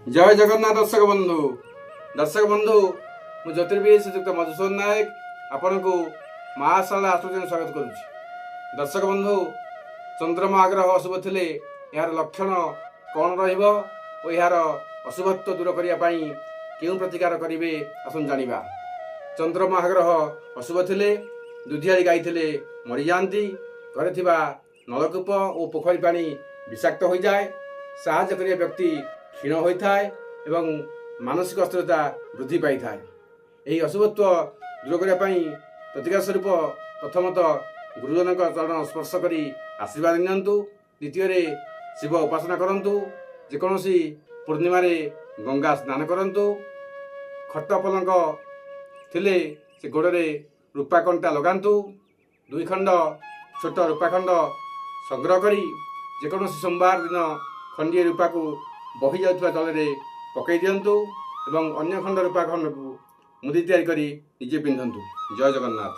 जय जगन्नाथ दर्शक बंधु मु ज्योतिर्विद श्रीजुक्त मधुसूदन नायक आपण को महाशाला आश्रय स्वागत करुच्ची। दर्शक बंधु चंद्रमा आग्रह अशुभ थिले यार लक्षण कौन रहिबो ओ यार अशुभत्व दूर करने केउं प्रतिकार करिवे आसन जानिबा। चंद्रमा आग्रह अशुभ थिले दुधियारी गाई थिले मरि जांती, घरे थिबा नलकूप और पोखरी पानी विषाक्त हो जाए, साहाय्य करिया व्यक्ति क्षीण होता है एवं मानसिक अस्थिरता वृद्धि पाई था। यही अशुभत्व दूर करने प्रतिकार स्वरूप प्रथमतः गुरुजन चरण स्पर्श करी आशीर्वाद नियंतु। द्वितीय शिव उपासना करंतु। जेकोसी पूर्णिमा गंगा स्नान करंतु। खट पलंक थिले से गोड़े रूपा कंटा लगांतु। 2 खंड छोट रूपा खंड संग्रह करी जेकोसी सोमवार दिन खंडीय रूपा को बही जाउथबा जल पकई दियंतु एवं अन्य खंड रूपा खंड को मुदी तैयारी करी निजे पिंधंतु। जय जगन्नाथ।